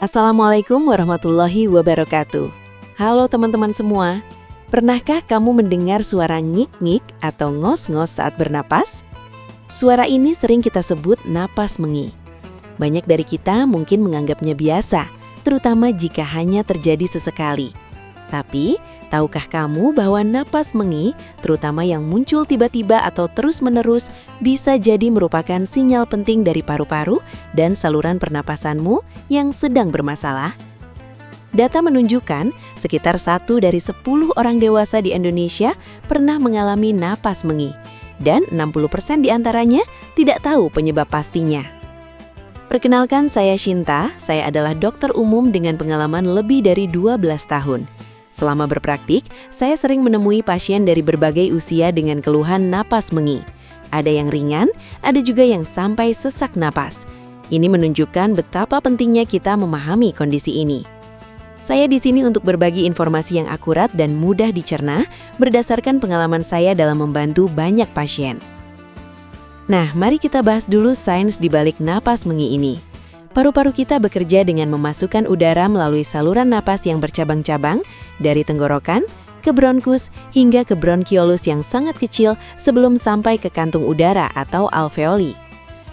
Assalamualaikum warahmatullahi wabarakatuh. Halo teman-teman semua. Pernahkah kamu mendengar suara ngik-ngik atau ngos-ngos saat bernapas? Suara ini sering kita sebut napas mengi. Banyak dari kita mungkin menganggapnya biasa, terutama jika hanya terjadi sesekali. Tapi, tahukah kamu bahwa napas mengi, terutama yang muncul tiba-tiba atau terus-menerus, bisa jadi merupakan sinyal penting dari paru-paru dan saluran pernapasanmu yang sedang bermasalah? Data menunjukkan sekitar 1 dari 10 orang dewasa di Indonesia pernah mengalami napas mengi, dan 60% diantaranya tidak tahu penyebab pastinya. Perkenalkan, saya Shinta, saya adalah dokter umum dengan pengalaman lebih dari 12 tahun. Selama berpraktik, saya sering menemui pasien dari berbagai usia dengan keluhan napas mengi. Ada yang ringan, ada juga yang sampai sesak napas. Ini menunjukkan betapa pentingnya kita memahami kondisi ini. Saya di sini untuk berbagi informasi yang akurat dan mudah dicerna berdasarkan pengalaman saya dalam membantu banyak pasien. Nah, mari kita bahas dulu sains di balik napas mengi ini. Paru-paru kita bekerja dengan memasukkan udara melalui saluran napas yang bercabang-cabang dari tenggorokan ke bronkus hingga ke bronkiolus yang sangat kecil sebelum sampai ke kantung udara atau alveoli.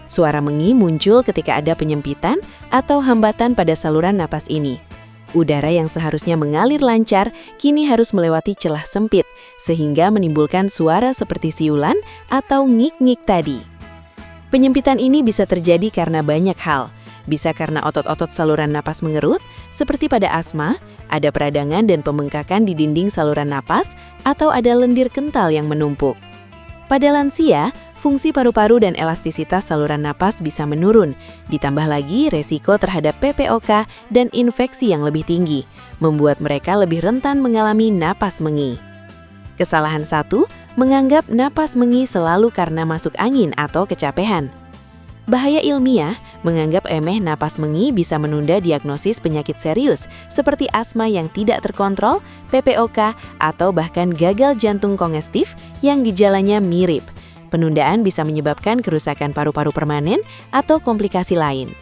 Suara mengi muncul ketika ada penyempitan atau hambatan pada saluran napas ini. Udara yang seharusnya mengalir lancar kini harus melewati celah sempit sehingga menimbulkan suara seperti siulan atau ngik-ngik tadi. Penyempitan ini bisa terjadi karena banyak hal. Bisa karena otot-otot saluran napas mengerut, seperti pada asma, ada peradangan dan pembengkakan di dinding saluran napas, atau ada lendir kental yang menumpuk. Pada lansia, fungsi paru-paru dan elastisitas saluran napas bisa menurun, ditambah lagi resiko terhadap PPOK dan infeksi yang lebih tinggi, membuat mereka lebih rentan mengalami napas mengi. Kesalahan 1, menganggap napas mengi selalu karena masuk angin atau kecapean. Bahaya ilmiah, menganggap remeh napas mengi bisa menunda diagnosis penyakit serius seperti asma yang tidak terkontrol, PPOK, atau bahkan gagal jantung kongestif yang gejalanya mirip. Penundaan bisa menyebabkan kerusakan paru-paru permanen atau komplikasi lain.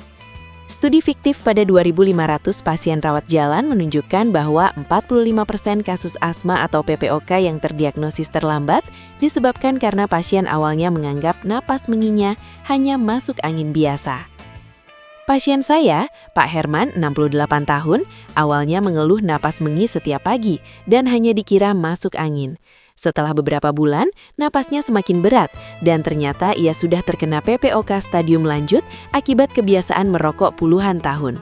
Studi fiktif pada 2.500 pasien rawat jalan menunjukkan bahwa 45% kasus asma atau PPOK yang terdiagnosis terlambat disebabkan karena pasien awalnya menganggap napas menginya hanya masuk angin biasa. Pasien saya, Pak Herman, 68 tahun, awalnya mengeluh napas mengi setiap pagi dan hanya dikira masuk angin. Setelah beberapa bulan, napasnya semakin berat dan ternyata ia sudah terkena PPOK stadium lanjut akibat kebiasaan merokok puluhan tahun.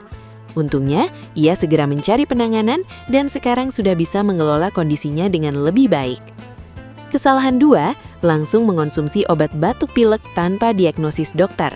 Untungnya, ia segera mencari penanganan dan sekarang sudah bisa mengelola kondisinya dengan lebih baik. Kesalahan 2, langsung mengonsumsi obat batuk pilek tanpa diagnosis dokter.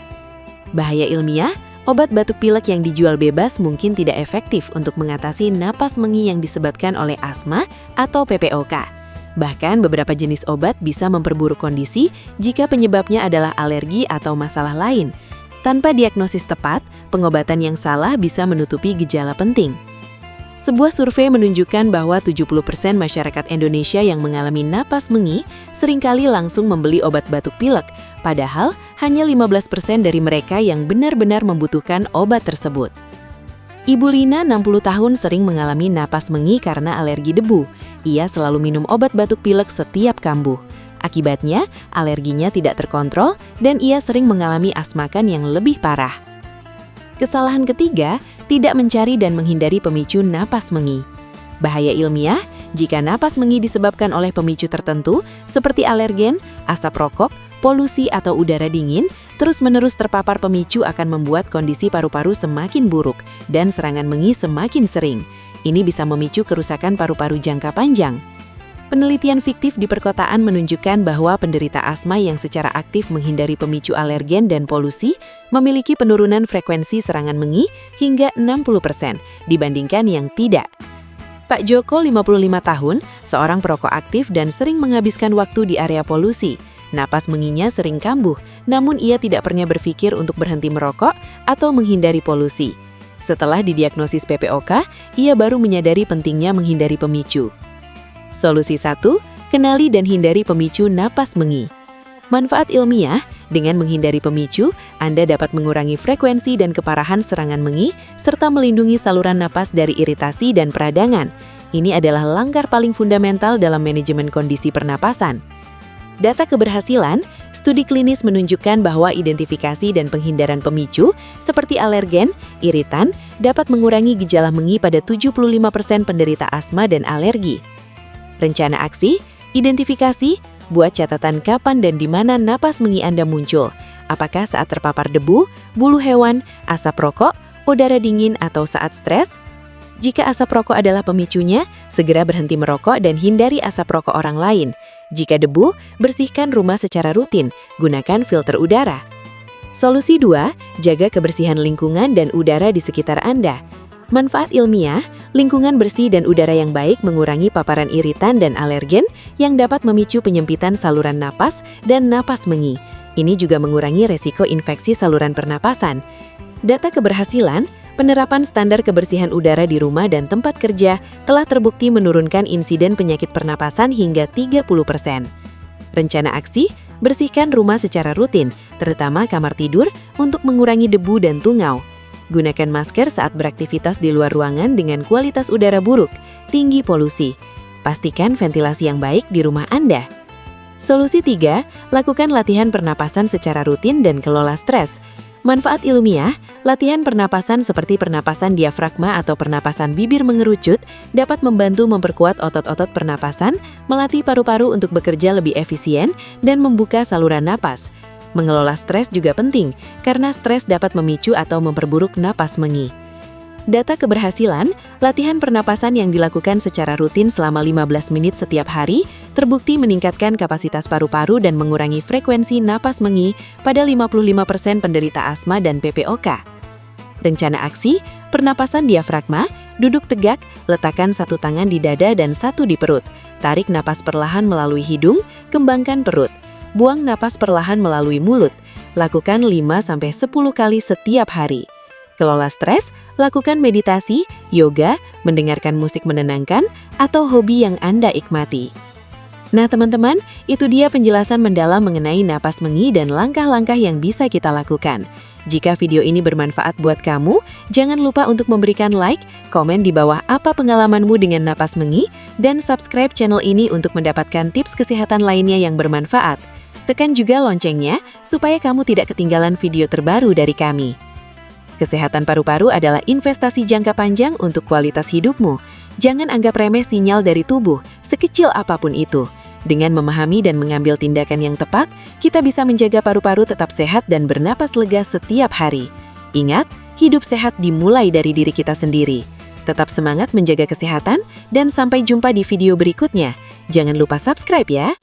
Bahaya ilmiah, obat batuk pilek yang dijual bebas mungkin tidak efektif untuk mengatasi napas mengi yang disebabkan oleh asma atau PPOK. Bahkan beberapa jenis obat bisa memperburuk kondisi jika penyebabnya adalah alergi atau masalah lain. Tanpa diagnosis tepat, pengobatan yang salah bisa menutupi gejala penting. Sebuah survei menunjukkan bahwa 70% masyarakat Indonesia yang mengalami napas mengi seringkali langsung membeli obat batuk pilek, padahal hanya 15% dari mereka yang benar-benar membutuhkan obat tersebut. Ibu Lina, 60 tahun, sering mengalami napas mengi karena alergi debu. Ia selalu minum obat batuk pilek setiap kambuh. Akibatnya, alerginya tidak terkontrol dan ia sering mengalami asmakan yang lebih parah. Kesalahan ketiga, tidak mencari dan menghindari pemicu napas mengi. Bahaya ilmiah, jika napas mengi disebabkan oleh pemicu tertentu seperti alergen, asap rokok, polusi atau udara dingin, terus-menerus terpapar pemicu akan membuat kondisi paru-paru semakin buruk dan serangan mengi semakin sering. Ini bisa memicu kerusakan paru-paru jangka panjang. Penelitian fiktif di perkotaan menunjukkan bahwa penderita asma yang secara aktif menghindari pemicu alergen dan polusi memiliki penurunan frekuensi serangan mengi hingga 60% dibandingkan yang tidak. Pak Joko, 55 tahun, seorang perokok aktif dan sering menghabiskan waktu di area polusi. Napas menginya sering kambuh, namun ia tidak pernah berpikir untuk berhenti merokok atau menghindari polusi. Setelah didiagnosis PPOK, ia baru menyadari pentingnya menghindari pemicu. Solusi 1, kenali dan hindari pemicu napas mengi. Manfaat ilmiah, Dengan menghindari pemicu, Anda dapat mengurangi frekuensi dan keparahan serangan mengi, serta melindungi saluran napas dari iritasi dan peradangan. Ini adalah langkah paling fundamental dalam manajemen kondisi pernapasan. Data keberhasilan, studi klinis menunjukkan bahwa identifikasi dan penghindaran pemicu, seperti alergen, iritan, dapat mengurangi gejala mengi pada 75% penderita asma dan alergi. Rencana aksi, identifikasi, buat catatan kapan dan di mana napas mengi Anda muncul. Apakah saat terpapar debu, bulu hewan, asap rokok, udara dingin, atau saat stres? Jika asap rokok adalah pemicunya, segera berhenti merokok dan hindari asap rokok orang lain. Jika debu, bersihkan rumah secara rutin, gunakan filter udara. Solusi 2, jaga kebersihan lingkungan dan udara di sekitar Anda. Manfaat ilmiah, lingkungan bersih dan udara yang baik mengurangi paparan iritan dan alergen yang dapat memicu penyempitan saluran napas dan napas mengi. Ini juga mengurangi resiko infeksi saluran pernapasan. Data keberhasilan, penerapan standar kebersihan udara di rumah dan tempat kerja telah terbukti menurunkan insiden penyakit pernapasan hingga 30%. Rencana aksi, bersihkan rumah secara rutin, terutama kamar tidur, untuk mengurangi debu dan tungau. Gunakan masker saat beraktivitas di luar ruangan dengan kualitas udara buruk, tinggi polusi. Pastikan ventilasi yang baik di rumah Anda. Solusi 3, lakukan latihan pernapasan secara rutin dan kelola stres. Manfaat ilmiah, latihan pernapasan seperti pernapasan diafragma atau pernapasan bibir mengerucut dapat membantu memperkuat otot-otot pernapasan, melatih paru-paru untuk bekerja lebih efisien, dan membuka saluran napas. Mengelola stres juga penting, karena stres dapat memicu atau memperburuk napas mengi. Data keberhasilan, latihan pernapasan yang dilakukan secara rutin selama 15 menit setiap hari terbukti meningkatkan kapasitas paru-paru dan mengurangi frekuensi napas mengi pada 55% penderita asma dan PPOK. Rencana aksi, pernapasan diafragma, duduk tegak, letakkan satu tangan di dada dan satu di perut. Tarik napas perlahan melalui hidung, kembangkan perut. Buang napas perlahan melalui mulut. Lakukan 5-10 kali setiap hari. Kelola stres, lakukan meditasi, yoga, mendengarkan musik menenangkan, atau hobi yang Anda ikmati. Nah teman-teman, itu dia penjelasan mendalam mengenai napas mengi dan langkah-langkah yang bisa kita lakukan. Jika video ini bermanfaat buat kamu, jangan lupa untuk memberikan like, komen di bawah apa pengalamanmu dengan napas mengi, dan subscribe channel ini untuk mendapatkan tips kesehatan lainnya yang bermanfaat. Tekan juga loncengnya, supaya kamu tidak ketinggalan video terbaru dari kami. Kesehatan paru-paru adalah investasi jangka panjang untuk kualitas hidupmu. Jangan anggap remeh sinyal dari tubuh, sekecil apapun itu. Dengan memahami dan mengambil tindakan yang tepat, kita bisa menjaga paru-paru tetap sehat dan bernapas lega setiap hari. Ingat, hidup sehat dimulai dari diri kita sendiri. Tetap semangat menjaga kesehatan, dan sampai jumpa di video berikutnya. Jangan lupa subscribe ya!